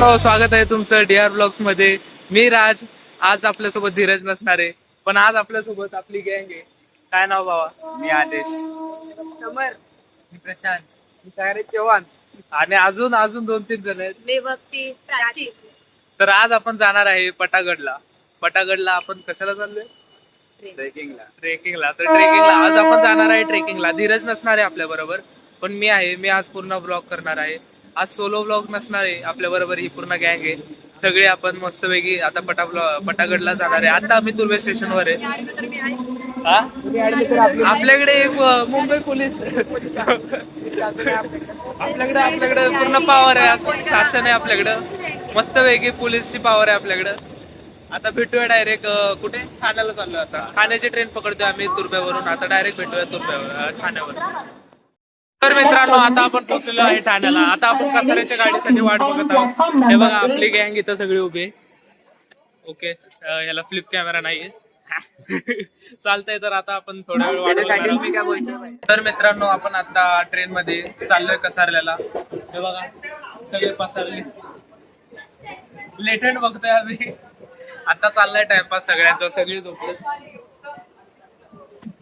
मित्रांनो, स्वागत आहे तुमचं डीआर ब्लॉग्स मध्ये. मी राज. आज आपल्यासोबत धीरज नसणार आहे, पण आज आपल्यासोबत आपली गँग आहे. काय नाव बाबा? मी आदेश, समर, मी प्रशांत, मी सागरे चव्हाण आणि अजून अजून 2-3 जण आहेत. मी भक्ती, प्राची. तर आज आपण जाणार आहे पटागडला. पटागडला आपण कशाला चाललोय? ट्रेकिंगला. तर ट्रेकिंगला आज आपण जाणार आहे. ट्रेकिंगला धीरज नसणार आहे आपल्या बरोबर, पण मी आहे. मी आज पूर्ण ब्लॉग करणार आहे. आज सोलो ब्लॉग नसणार आहे. आपल्या बरोबर ही पूर्ण गँग आहे. सगळे आपण मस्तपैकी आता पटागडला जाणार आहे. आता आम्ही तुर्वे स्टेशनवर आहे. हा? आपल्याकडे एक मुंबई पोलीस आपल्याकडे पूर्ण पॉवर आहे. शासन आहे आपल्याकडं. मस्तपैकी पोलीसची पॉवर आहे आपल्याकडं. आता भेटूया डायरेक्ट कुठे? ठाण्याला चाललोय. आता ठाण्याची ट्रेन पकडतोय आम्ही तुर्ब्यावरून. आता डायरेक्ट भेटूया ठाण्यावर. तर मित्रांनो, आता आपण पोहोचलेलो आहे ठाण्याला. आता आपण कसाऱ्याच्या गाडीसाठी वाट बघत आहोत. हे बघा आपली गँग इथं सगळी उभी. ओके, याला फ्लिप कॅमेरा नाहीये. चालतंय. तर आता आपण थोडा वेळ वाट बघणार. तर मित्रांनो, आपण आता ट्रेन मध्ये चाललोय कसाऱ्याला. हे बघा सगळे पसारले. लेटेंट बघतोय आम्ही. आता चाललाय टाइमपास सगळ्यांचा. सगळी झोपले.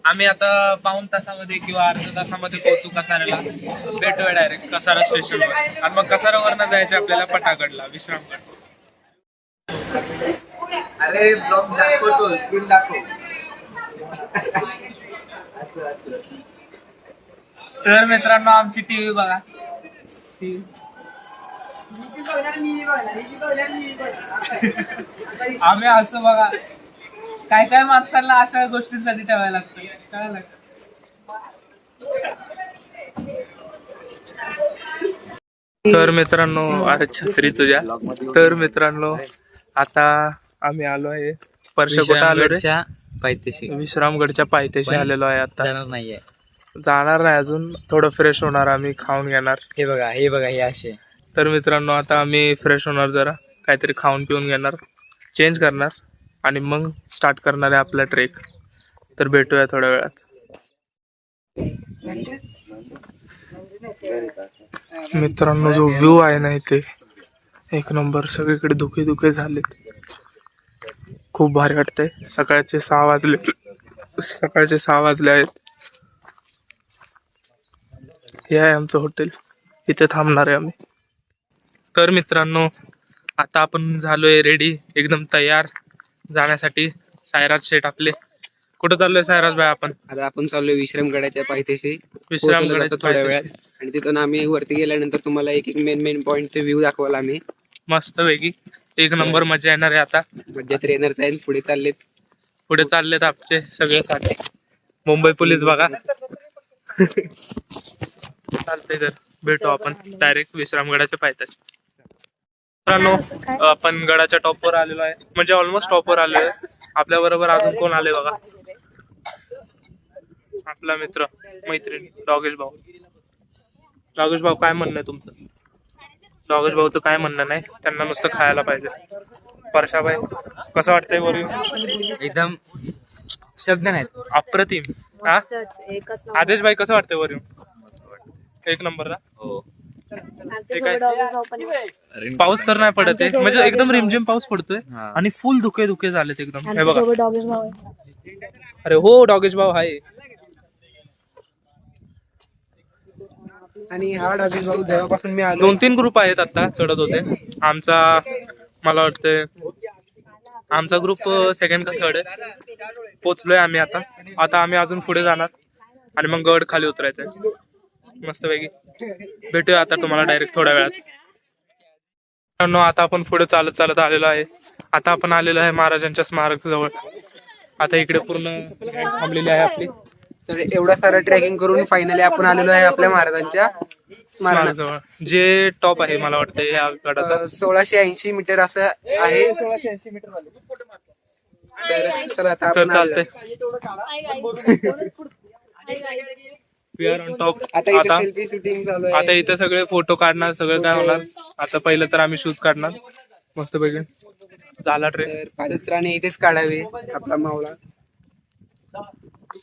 आम्ही आता पाऊण तासामध्ये किंवा अर्ध्या तासामध्ये पोहोचू कसाऱ्याला. भेटूया डायरेक्ट कसारा स्टेशनवर. आणि मग कसारावरनं जायचं आपल्याला पटागडला, विश्रामगड. अरे ब्लॉग दाखवतो, स्क्रीन दाखव. तर मित्रांनो, आमची टीव्ही बघा. आम्ही असं बघा, काय काय माणसांना अशा गोष्टींसाठी ठेवायला लागतं. काय लागतं? तर मित्रांनो, अरे छत्री तुझ्या. तर मित्रांनो, आता आम्ही आलो आहे विश्रामगडच्या पायथ्याशी. विश्रामगडच्या पायथ्याशी आलेलो आहे. आता जाणार नाही अजून. थोडं फ्रेश होणार, आम्ही खाऊन घेणार. हे बघा हे असे. तर मित्रांनो, आता आम्ही फ्रेश होणार, जरा काहीतरी खाऊन पिऊन घेणार, चेंज करणार आणि मग स्टार्ट करणार आहे आपला ट्रेक. तर भेटूया थोड्या वेळात. मित्रांनो, जो व्ह्यू आहे ना इथे, एक नंबर. सगळीकडे धुके झालेत. खूप भारी वाटतंय. सकाळचे 6 वाजले आहेत. हे आहे आमचं हॉटेल. इथे थांबणार आहे आम्ही. तर मित्रांनो, आता आपण झालोय रेडी, एकदम तयार जाण्यासाठी. सायराज शेठ आपले. कुठं चाललोय सायराज भाई आपण? आता आपण चाललोय विश्रामगडाच्या पायथ्याशी. विश्रामगडाच्या थोड्या वेळात. आणि तिथून आम्ही वरती गेल्यानंतर तुम्हाला एक मेन पॉइंटचे व्ह्यू दाखवाल आम्ही. मस्त पैकी एक नंबर मजा येणार आहे. आता मध्य ट्रेनर आहे. पुढे चाललेत आपले सगळे साथी. मुंबई पोलीस बघा. चालतंय. तर भेटू आपण डायरेक्ट विश्रामगडाच्या पायथ्याशी. मित्रांनो, आपण गडाच्या टॉपवर आलेलो आहे, म्हणजे ऑलमोस्ट टॉपवर आलेलो आहे. आपल्या बरोबर अजून कोण आले बघा? आपला मित्र मैत्रीण डॉगेश भाऊ. डॉगेश भाऊ, काय म्हणणं आहे तुमचं? डॉगेश भाऊचं काय म्हणणं नाही, त्यांना नुसतं खायला पाहिजे. परशाबाई, कसं वाटतंय वरून? एकदम शब्द नाहीत, अप्रतिम. हा, आदेश भाई, कसं वाटतंय वरून? एक नंबर ना. हो. पाऊस तर नाही पडत आहे, म्हणजे एकदम रिमझिम पाऊस पडतोय आणि फुल धुके झालेत एकदम. हे बघा. अरे हो, डॉगेश भाऊ आहे. आणि हा डॉगेश भाऊ जेव्हापासून मी आलो, 2-3 ग्रुप आहेत आता चढत होते. मला वाटतंय आमचा ग्रुप सेकंड का थर्ड आहे. पोचलोय आम्ही आता आम्ही अजून पुढे जाणार आणि मग गड खाली उतरायचंय मस्तपैकी. भेटूया आता तुम्हाला डायरेक्ट थोड्या वेळात. आता आपण पुढे चालत आलेलो आहे. आता आपण आलेलो आहे महाराजांच्या स्मारक जवळ. आता इकडे पूर्ण थांबलेली आहे आपली. तर एवढा सारा ट्रेकिंग करून फायनली आपण आलेलो आहे आपल्या महाराजांच्या स्मारकाजवळ, जे टॉप आहे मला वाटतं या गडाचा. 1680 मीटर असं आहे. 1680 मीटर. तर आता तर चालतंय. टॉप. सेल्फी शूटिंग चालू आहे. आता इथं सगळे फोटो काढणार, सगळं काय होणार. आता पहिलं तर आम्ही शूज काढणार मस्तपैकी. झाला ट्रेन. पादत्राणे इथेच काढावे आपला मावळा.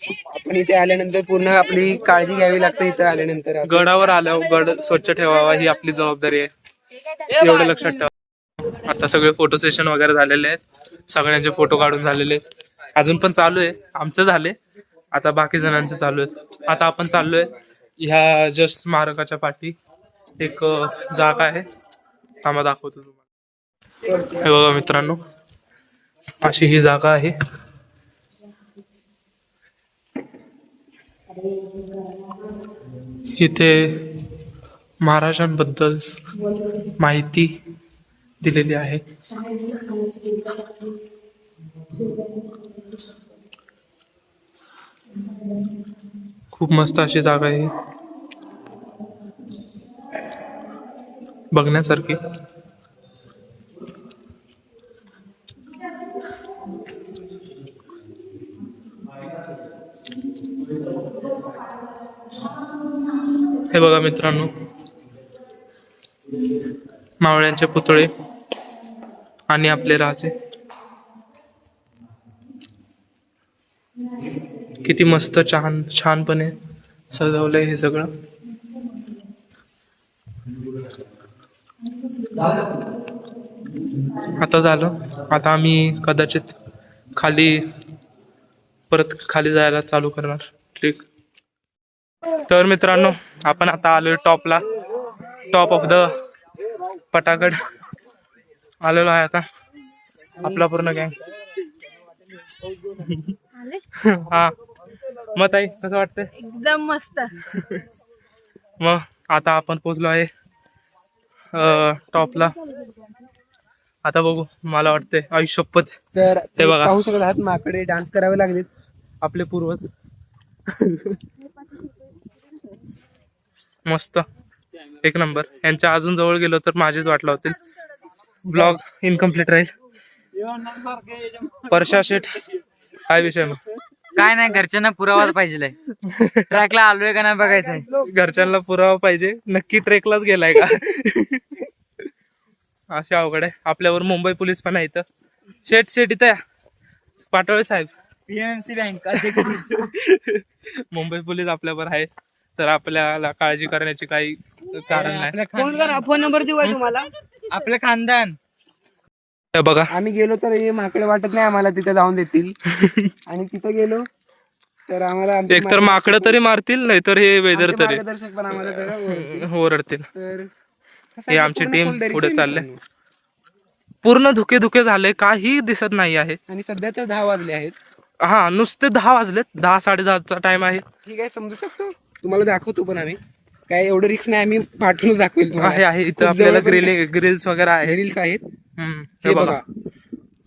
आपण इथे आल्यानंतर पूर्ण आपली काळजी घ्यावी लागते. इथे आल्यानंतर गडावर आल्यावर गड स्वच्छ ठेवावा ही आपली जबाबदारी आहे, एवढं लक्षात ठेवा. आता सगळे फोटो सेशन वगैरे झालेले आहेत, सगळ्यांचे फोटो काढून झालेले आहेत. अजून पण चालू आहे, आमचं झाले, आता बाकी जणांचे चालू आहेत. आता आपण चाललोय ह्या जस्ट स्मारकाच्या पाठी एक जागा आहे, थांबा दाखवतो तुम्हाला. हे बघा मित्रांनो, अशी ही जागा आहे. इथे महाराजांबद्दल माहिती दिलेली आहे. खूप मस्त अशी जागा आहे बघण्यासारखी. हे बघा मित्रांनो, मावळ्यांचे पुतळे आणि आपले राजे. किती मस्त छानपणे सजवलंय हे सगळं. आता झालं, आता आम्ही कदाचित परत खाली जायला चालू करणार ट्रेक. तर मित्रांनो, आपण आता आलोय टॉपला, टॉप ऑफ द पटागड आलेलो आहे आता आपला पूर्ण गँग. हा मग ताई कसं वाटतंय? एकदम मस्त. मग आता आपण पोहोचलो आहे टॉपला. आता बघू, मला वाटतंय आयुष्यपत. तर हे बघा. पाहू शकत आहात माकडे डान्स करावे लागलेत. आपले पूर्वज मस्त एक नंबर. यांच्या अजून जवळ गेलो तर माझीच वाट लावतील, ब्लॉग इनकम्प्लीट राहील. परशा शेठ, काय विषय मग? काय नाही, घरच्यांना पुरावा पाहिजे. ट्रॅकला आलोय का नाही बघायचंय. घरच्यांना पुरावा पाहिजे, नक्की ट्रेकलाच गेलाय का अशी अवघड आहे. आपल्यावर मुंबई पोलीस पण आहे इथं. शेठ इथं या, पाटोळे साहेब. PMMC बँक मुंबई पोलीस आपल्यावर आहे, तर आपल्याला काळजी करण्याची काही कारण नाही. फोन नंबर देऊ का तुम्हाला? आपलं खानदान. हे बघा, आम्ही गेलो तर हे माकडे वाटत नाही आम्हाला तिथे जाऊन देतील. आणि तिथे गेलो तर आम्हाला आमचे एकतर माकडं तरी मारतील, नाही तर हे वेदर तरी मार्गदर्शक पण आम्हाला जरा ओरडतील. ओरडतील. तर हे आमची पूर्ण टीम फुलदरीची पुढे आहे चालले. मित्रांनो. पूर्ण धुके झाले, काही दिसत नाही आहे. आणि सध्या तर 10 वाजले आहेत. हा, नुसते 10 वाजलेत. 10-10:30चा टाइम आहे. ठीक आहे, समजू शकतो. तुम्हाला दाखवतो पण आम्ही काय एवढं रिक्स नाही, आम्ही पाठवून दाखवेल तुम्हाला. आहे इथं आपल्याला ग्रिल्स वगैरे आहे. रील्स आहेत. हे बघा,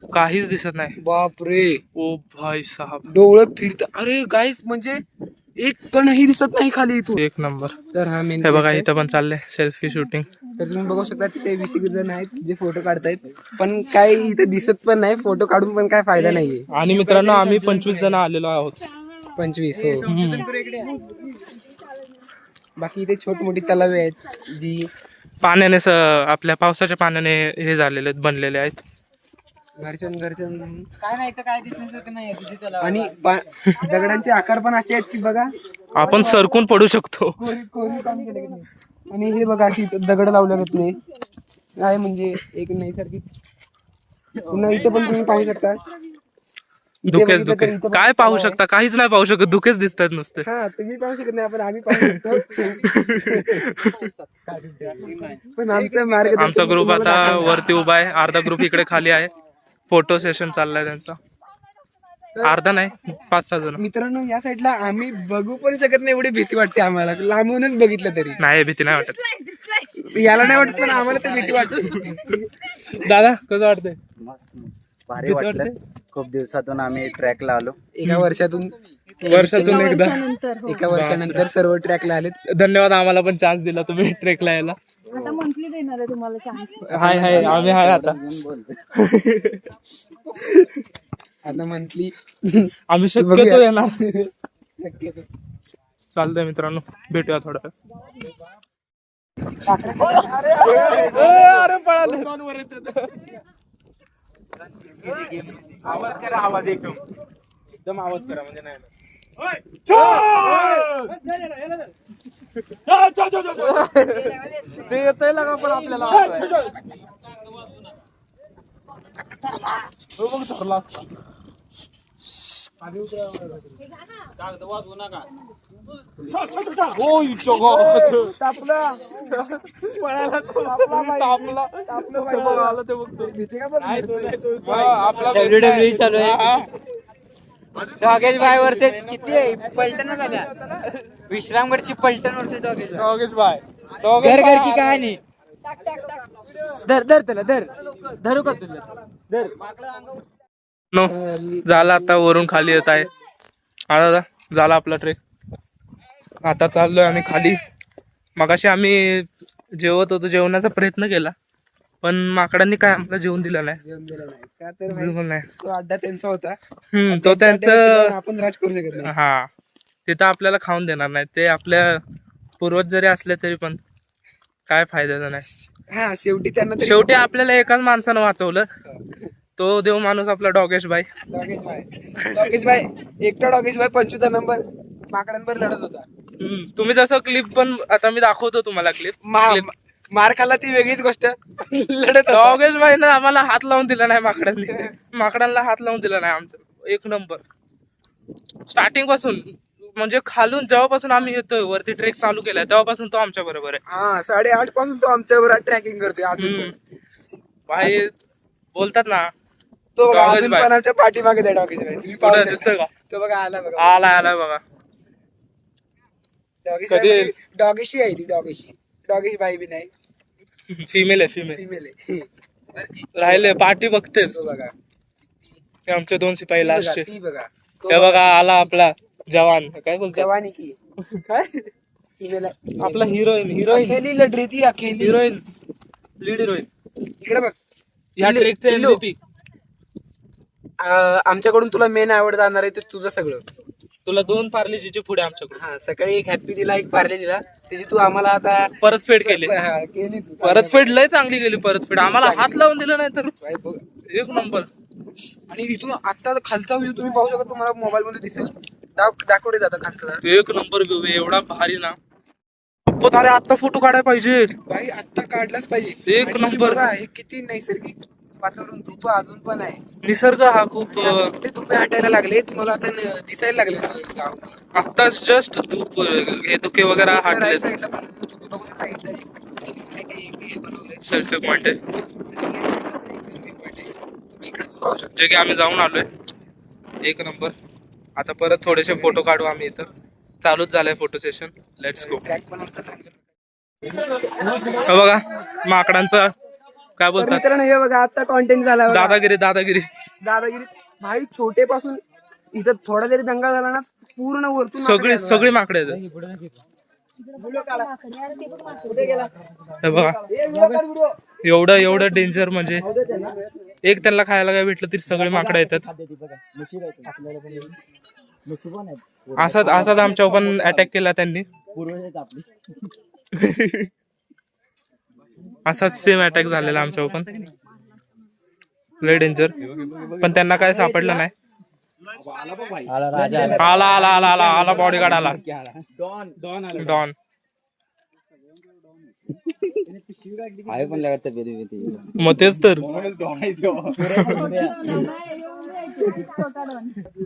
काहीच दिसत नाही. बापरे, ओ भाई साहब, डोळं फिरत. अरे गाईस, म्हणजे एक कणही दिसत नाही खाली इथून. एक नंबर. तर हा मेन. हे बघा, इथं पण चाललंय सेल्फी शूटिंग. तर तुम्ही बघू शकता तिथे 20 जण आहेत जे फोटो काढतायत, पण काही इथे दिसत पण नाही. फोटो काढून पण काय फायदा नाहीये. आणि मित्रांनो, आम्ही 25 जण आलेलो आहोत. 25 हो. बाकी इथे छोट मोठी तलावे आहेत जी पाण्याने आपल्या पावसाच्या पाण्याने हे झालेले आहेत, बनलेले आहेत. घर्षण काय नाही तर काय दिसण्यासारखं नाही तुझी त्याला. आणि दगडांचे आकार पण असे आहेत की बघा, आपण सरकून पडू शकतो. कोरी काम केलं की नाही. आणि हे बघा अशी दगड लावल्यागत नाही काय, म्हणजे एक नैसर्गिक. पुन्हा इथे पण तुम्ही पाहू शकता. इथे धुकेच बघितलं तर धुके. इथे पण काय पाहू तलाव आहे. शकता? काहीच नाही पाहू शकत, धुकेच दिसतात नुसते. हा, तुम्ही पाहू शकत नाही, पण आम्ही पाहू शकतो. पण आमचा ग्रुप आता वरती उभा आहे, अर्धा ग्रुप इकडे खाली आहे. फोटो सेशन चाललाय त्यांचा. अर्धा नाही, 5-6 जण. मित्रांनो, या साईडला आम्ही बघू पण शकत नाही, एवढी भीती वाटते आम्हाला. लांबूनच बघितलं तरी नाही, भीती नाही वाटत. याला नाही वाटत, पण आम्हाला तर भीती वाटते. दादा कसं वाटतंय? भारी वाटलं. खूप दिवसातून आम्ही ट्रॅकला आलो. एका वर्षातून एकदा. एका वर्षानंतर सर्व ट्रॅकला आलेत. धन्यवाद, आम्हाला पण चान्स दिला तुम्ही ट्रेकला यायला. आता मंथली देणार आहे तुम्हाला चान्स. हाय आम्ही हाय आता. आता मंथली आम्ही शक्यतो येणार. चालतंय मित्रांनो, भेटूया थोडं. अरे पळाले. आवाज करा, आवाज एकदम आवाज करा, म्हणजे नाही. ते येतंय लागा, पण आपल्याला WWE चालू आहे. डॉगेश भाई वर्सेस किती आहे पलटण झाल्या. विश्रामगडची पलटण वर्सेस डॉगेश भाई. घर घर की कहाणी. धर धर तुला धर धरू का तुला धर. नो झाला आता वरून खाली येत आहे. आता झाला आपला ट्रेक. आता चाललोय आम्ही खाली. मगाशी आम्ही जेवत होतो, जेवणाचा प्रयत्न केला पण माकडांनी काय आम्हाला जेवण दिलं नाही. जेवण दिलं नाही का तर भाई, बिलकुल नाही. तो अड्डा त्यांचा होता. तो त्यांचं आपण राज करू शकत नाही. हा तिथं आपल्याला खाऊन देणार नाही. ते आपल्या पूर्वज जरी असले तरी पण काय फायद्याचं नाही. हा शेवटी त्यांना तरी- शेवटी आपल्याला एकाच माणसानं वाचवलं. तो देव माणूस आपला डॉगेश भाई. डॉगेश भाई एकटा डॉगेश भाई 25 नंबर माकडांवर लढत होता. तुम्ही जसं क्लिप पण आता मी दाखवतो तुम्हाला क्लिप. मार खाल्ला ती वेगळीच गोष्ट. लढत होता. डॉगेश भाईनं आम्हाला हात लावून दिला नाही माकडांनी. माकडांना हात लावून दिला नाही आमचं. एक नंबर स्टार्टिंग पासून, म्हणजे खालून जेव्हापासून आम्ही येतोय वरती ट्रेक चालू केलाय तेव्हापासून तो आमच्या बरोबर आहे. हा 8:30 पासून तो आमच्या बरोबर ट्रॅकिंग करतोय अजून पण. भाई बोलतात ना, तो डॉगेश अजून भाई. पण आमच्या पाठीमागे आहे डॉगेश भाई. तुम्ही पाहू कुठं शकता. दिसतोय का? तो बघा आला बघा. आलाय बघा. डॉगेश कधी- भाई डॉगेशी आहे ती. डॉगेश भाई बी नाही, फिमेल आहे फिमेल. फिमेल आहे. राहिले पाठी बघतेच. तो बघा ते आमचे 2 शिपाई लास्टचे. ती बघा. हे बघा आला आपला जवान. काय बोलतो जवानी की काय female आहे. आपला हिरोईन अखेली लढली ती अखेली. हिरोईन लीड हिरोईन इकडे बघ. या इल्लू- ट्रेकचे इल्लू. MVP. आमच्याकडून तुला मेन आवड जाणार आहे ते तुझं सगळं. तुला 2 पार्लेजीचे पुढे आमच्याकडून हा सकाळी एक हॅपी दिला, एक पार्ले दिला. त्याची तू आम्हाला आता परतफेड केली. हा, केली तू. परतफेड लय चांगली गेली. परतफेड आम्हाला हात लावून दिलं नाही तर भाई बघ. एक नंबर. आणि इथून आता खालचा व्ह्यू तुम्ही पाहू शकता. तुम्हाला मोबाईल मध्ये दिसेल. दाखव रे दादा खालचा. एक नंबर व्ह्यू एवढा भारी ना. अरे आता फोटो काढायला पाहिजे. भाई आता काढलाच पाहिजे. एक आणि तुम्ही नंबर. बघा, हे किती नैसर्गिक वातावरण. धुप अजून पण आहे. निसर्ग हा खूप ते धुपे हटायला लागले. तुम्हाला आता दिसायला लागले सगळं गाव. आता जस्ट हे धुके वगैरे हटले. राईट साईडला पण तुम्ही बघू शकता. इथं एक हे बनवलंय. सेल्फी पॉइंट आहे Selfie point आहे. तुम्ही इकडे पाहू शकता. जे की आम्ही जाऊन आलोय. एक नंबर. आता परत थोडेसे फोटो काढू आम्ही. इथं चालूच झालंय photo session. Let's go. Track पण आमचा चांगला. हे बघा माकडांचं काय तर बोलतात, मित्रांनो हे बघा आता कॉन्टेंट झाला बघा. दादागिरी. दादागिरी भाई. छोटे पासून इथं थोडा जरी दंगा झाला ना पूर्ण वरतून सगळी माकडे आहेत. हे बघा एवढं डेंजर. म्हणजे एक त्यांना खायला काय भेटलं तरी सगळे माकडे येतात. असाच आमच्यावर पण अटॅक केला त्यांनी. असाच सेम अटॅक झालेला आमच्यावर पण. लय डेंजर. पण त्यांना काय सापडलं नाही. आला बॉडीगार्ड आला. डॉन मग तेच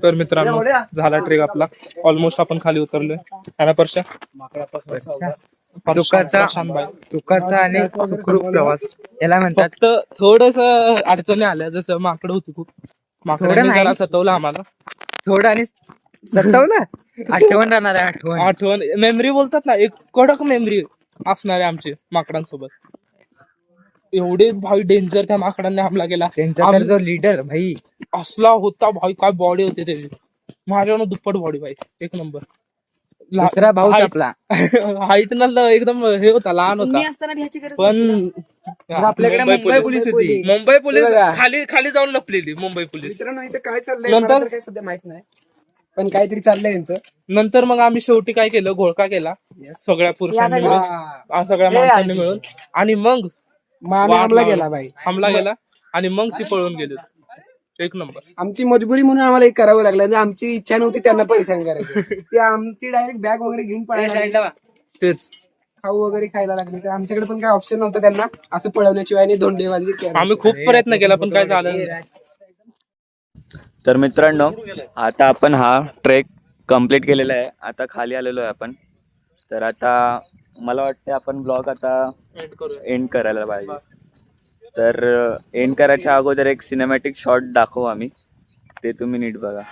तर मित्रांनो झाला ट्रेक आपला. ऑलमोस्ट आपण खाली उतरलोय. सुखाचा आणि सुखरूप प्रवास याला म्हणतात. फक्त थोडस अडचणी आल्या. जसं माकडं होती खूप. माकडांनी नाही. जरा सतवलं आम्हाला. थोडं आणि सत्तावलं. आठवण राहणार आहे. आठवण मेमरी बोलतात ना, एक कडक मेमरी असणार आहे आमची माकडांसोबत. एवढे भाई डेंजर त्या माकडांनी हमला केला. त्यांचा तर जो लीडर भाई असला होता भाई. काय बॉडी होती त्याची. माझ्यावर दुप्पट बॉडी भाई. एक नंबर. दुसरा भाऊ आपला हाईट न एकदम हे होता, लहान होता. मी असताना भ्यायची गरज पण आपल्याकडे मुंबई पोलीस होती. मुंबई पोलीस बघा. खाली जाऊन लपलेली. मुंबई पोलीस. मित्रांनो इथे काय चाललंय नंतर- मला तर काही सध्या माहित नाही. पण काहीतरी चाललंय यांचं. नंतर मग आम्ही शेवटी काय केलं, घोळका केला सगळ्या पुरुषांनी मिळून, सगळ्या माणसांनी मिळून. आणि मग आम्ही हमला केला भाई. हमला गेला आणि मग ती पळून गेली. एक नंबर. आमची मजबुरी म्हणून आम्हाला एक करावं लागलं. आणि आमची इच्छा नव्हती त्यांना परेशान करायची. ते आमची डायरेक्ट बॅग वगैरे घेऊन पळायला लागले. तेच खाऊ वगैरे खायला लागले. तर आमच्याकडे पण काय ऑप्शन नव्हतं त्यांना असं पळवण्याशिवाय आणि धोंडेबाजी करायची. आम्ही खूप प्रयत्न केला पण काय झालं नाही. तर मित्रांनो, आता आपण हा ट्रेक कंप्लीट केलेला आहे. आता खाली आलेलो आहे आपण. तर आता मला वाटते आपण ब्लॉग आता एंड करायला पाहिजे. तर एंड करायच्या अगोदर एक सिनेमॅटिक शॉट दाखवू आम्ही, ते तुम्ही नीट बघा.